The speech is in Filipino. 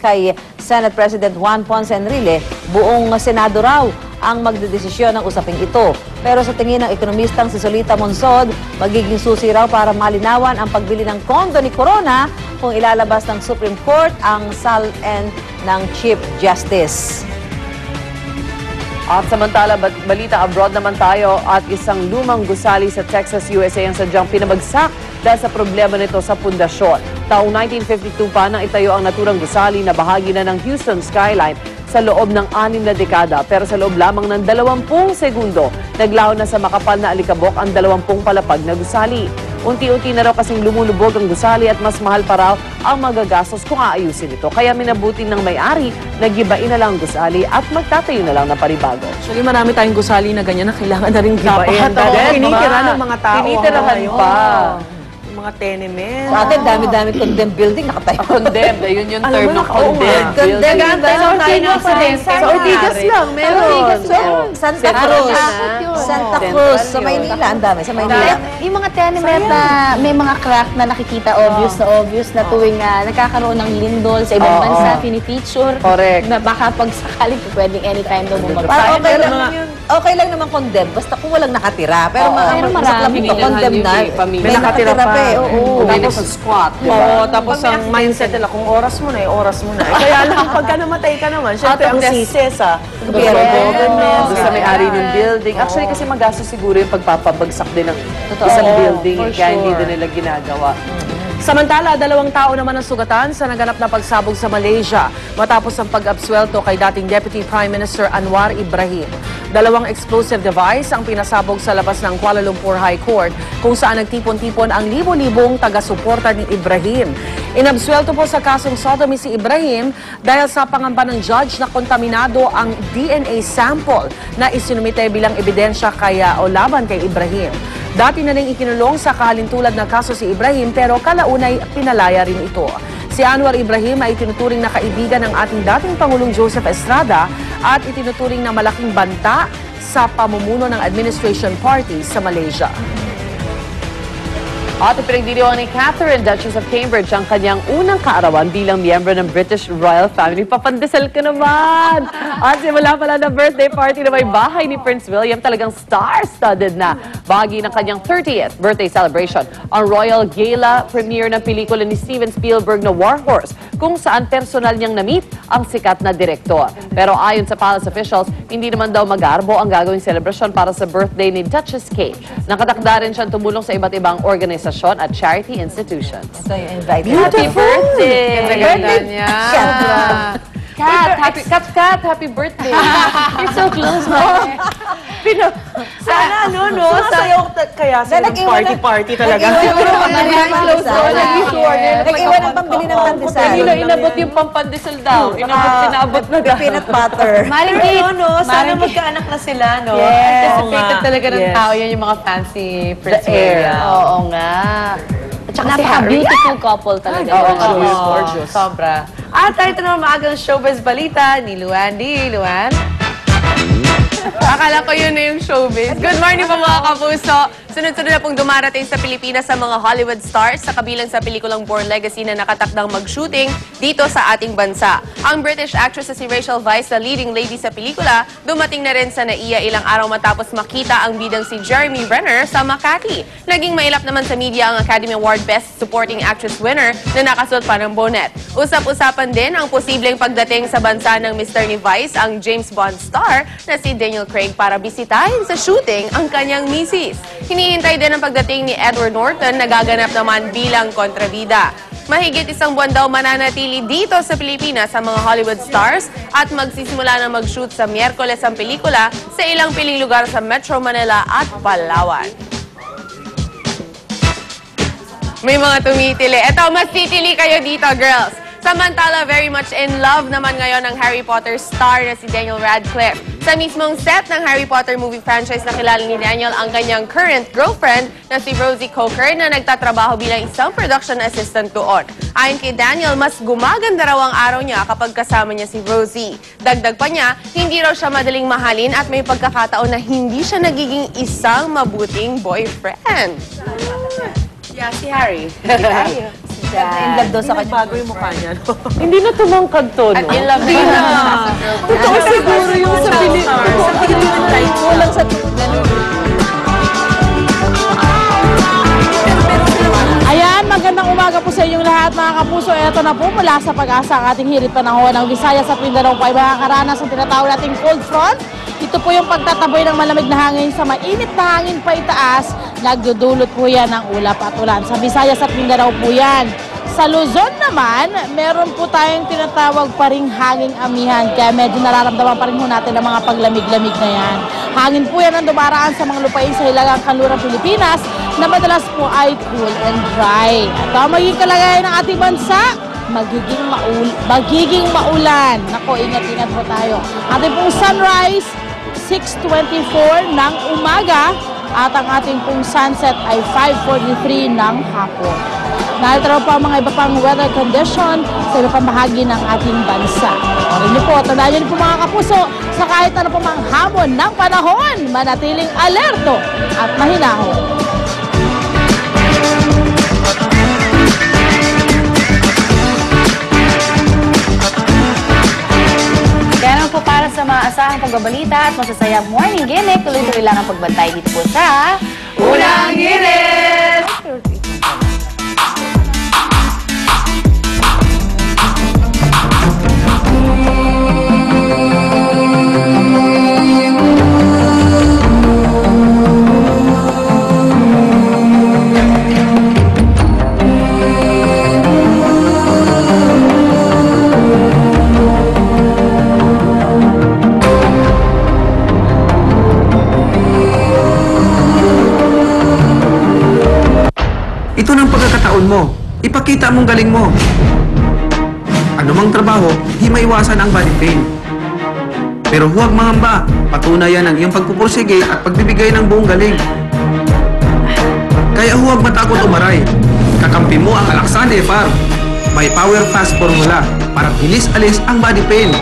Kay Senate President Juan Ponce Enrile, buong Senado raw ang magdedesisyon ng usaping ito. Pero sa tingin ng ekonomistang si Solita Monsod, magiging susi raw para malinawan ang pagbili ng kondo ni Corona kung ilalabas ng Supreme Court ang SALN ng Chief Justice. At samantala, balita abroad naman tayo at isang lumang gusali sa Texas, USA ang sadyang pinabagsak dahil sa problema nito sa pundasyon. Taong 1952 pa nang itayo ang naturang gusali na bahagi na ng Houston skyline sa loob ng 6 na dekada. Pero sa loob lamang ng 20 segundo, naglaho na sa makapal na alikabok ang 20 palapag na gusali. Unti-unti na raw kasing lumulubog ang gusali at mas mahal pa raw ang magagastos kung aayusin ito. Kaya minabuti ng may-ari, nagibain na lang ang gusali at magtatayo na lang ng paribago. Actually, marami tayong gusali na ganyan na kailangan na rin gibain. Tinitira ng mga tao. Tinitirahan pa. Mga tenement. Sa atin, dami-dami condemned building nakatayo. Condemned. Ayun yung term ng condemned building. Sa Ortigas lang, meron. Santa Cruz. Santa Cruz. Sa Maynila, ang dami. Sa Maynila. Yung mga tenement na may mga crack na nakikita obvious na tuwing nagkakaroon ng lindol sa ibang bansa, pinipicture. Correct. Na baka pag sakaling pwedeng anytime daw bumagsak. Parang okay lang naman condemned, basta kung walang nakatira. Pero marami ito, condemned na. May nakatira pa. Tapos squat. Oo, tapos ang mindset nila, kung oras mo na, oras mo na. Kaya lang, pagka namatay ka naman, syempre ang sisi sa government. Doon sa may-ari ng building. Actually, kasi magastos siguro yung pagpapabagsak din ng isang building. Kaya hindi din nila ginagawa. Samantala, 2 tao naman ang sugatan sa naganap na pagsabog sa Malaysia matapos ang pag-absuelto kay dating Deputy Prime Minister Anwar Ibrahim. 2 explosive device ang pinasabog sa labas ng Kuala Lumpur High Court kung saan nagtipon-tipon ang libo-libong taga-suporta ni Ibrahim. Inabsuelto po sa kasong sodomy si Ibrahim dahil sa pangamba ng judge na kontaminado ang DNA sample na isinumite bilang ebidensya o laban kay Ibrahim. Dati na rin ikinulong sa kahalintulad na kaso si Ibrahim pero kalaunay pinalaya rin ito. Si Anwar Ibrahim ay itinuturing na kaibigan ng ating dating Pangulong Joseph Estrada at itinuturing na malaking banta sa pamumuno ng administration party sa Malaysia. At ipinagdiriwang ni Catherine, Duchess of Cambridge, ang kanyang unang kaarawan bilang miyembro ng British Royal Family. Papandesal ka naman! At simula pala na birthday party na may bahay ni Prince William, talagang star-studded na. Bahagi ng kanyang 30th birthday celebration, ang Royal Gala premiere ng pelikula ni Steven Spielberg na War Horse, kung saan personal niyang na-meet ang sikat na direktor. Pero ayon sa palace officials, hindi naman daw mag-aarbo ang gagawing celebration para sa birthday ni Duchess Kate. Nakatakda rin siyang tumulong sa iba't ibang organisasyon at charity institutions. So, you invite Happy birthday! Ganda niya. Kat, happy birthday! You're so close, man. Sana, sasayaw kaya sila ng party-party talaga. Nag-iwan ng pambili ng pandesal. Hindi na inabot yung pampandesal daw. Inabot na peanut butter. Maring Kate, sana magkaanak na sila, no? Anticipated talaga ng tao yan yung mga fancy Prince William. Oo nga. At saka napaka-beautiful couple talaga. Gorgeous. Sobra. At ito naman maagang showbiz balita ni Luan. Luan? Akala ko yun na yung showbiz. Good morning po mga kapuso. Sunod-sunod na pong dumarating sa Pilipinas sa mga Hollywood stars sa kabilang sa pelikulang Born Legacy na nakatakdang mag-shooting dito sa ating bansa. Ang British actress na si Rachel Weisz na leading lady sa pelikula, dumating na rin sa NAIA ilang araw matapos makita ang bidang si Jeremy Renner sa Makati. Naging mailap naman sa media ang Academy Award Best Supporting Actress winner na nakasuot pa ng bonnet. Usap-usapan din ang posibleng pagdating sa bansa ng Mr. ni Weisz, ang James Bond star na si Daniel Craig para bisitahin sa shooting ang kanyang misis. Hinihintay din ang pagdating ni Edward Norton na gaganap naman bilang kontrabida. Mahigit 1 buwan daw mananatili dito sa Pilipinas sa mga Hollywood stars at magsisimula na mag-shoot sa Miyerkules ang pelikula sa ilang piling lugar sa Metro Manila at Palawan. May mga tumitili. Eto, mas titili kayo dito, girls. Samantala, very much in love naman ngayon ang Harry Potter star na si Daniel Radcliffe. Sa mismong set ng Harry Potter movie franchise, nakilala ni Daniel ang kanyang current girlfriend na si Rosie Coker na nagtatrabaho bilang isang production assistant doon. Ayon kay Daniel, mas gumaganda raw ang araw niya kapag kasama niya si Rosie. Dagdag pa niya, hindi raw siya madaling mahalin at may pagkakataon na hindi siya nagiging isang mabuting boyfriend. Yeah, si Harry. in love daw sa kanya. Bago yung mukha niya. No? Hindi na tumangkad to, no? In love din na. Totoo siguro yung sa Kulang sa Ayan, magandang umaga po sa inyong lahat mga kapuso. Ito na po mula sa Pag-asa ang ating hirit panahon ng Visayas sa Mindanao pa ay makakaranas ang tinatawag nating cold front. Ito po yung pagtataboy ng malamig na hangin sa mainit na hangin pa itaas. Nagdudulot po yan ng ulap at ulan. Sa Visayas at Mindanao po yan. Sa Luzon naman, meron po tayong tinatawag pa ring hanging amihan. Kaya medyo nararamdaman pa rin po natin ang mga paglamig-lamig na yan. Hangin po yan ang dumaraan sa mga lupain sa hilagang kanlurang Pilipinas na madalas po ay cool and dry. At ang magiging kalagayan ng ating bansa, magiging maulan. Nako, ingat-ingat po tayo. Ating pong sunrise, 6:24 ng umaga at ang ating pong sunset ay 5:43 ng hapon. Narito po ang mga iba pang weather condition sa iba pang bahagi ng ating bansa. Orin niyo po, tandaan niyo po mga kapuso, sa kahit ano po mang hamon ng panahon, manatiling alerto at mahinahon. Kaya naman po para sa maasahang pagbabalita at masasayang morning gimmick, tuloy-tuloy lang ang pagbantay dito po sa Unang Hirit! Ito ng pagkakataon mo. Ipakita mong galing mo. Anumang trabaho, di maiwasan ang body pain. Pero huwag mangamba. Patunayan ang iyong pagpupursige at pagbibigay ng buong galing. Kaya huwag matakot umaray. Kakampi mo ang Alaxan FR. May Power Fast Formula para bilis alis ang body pain.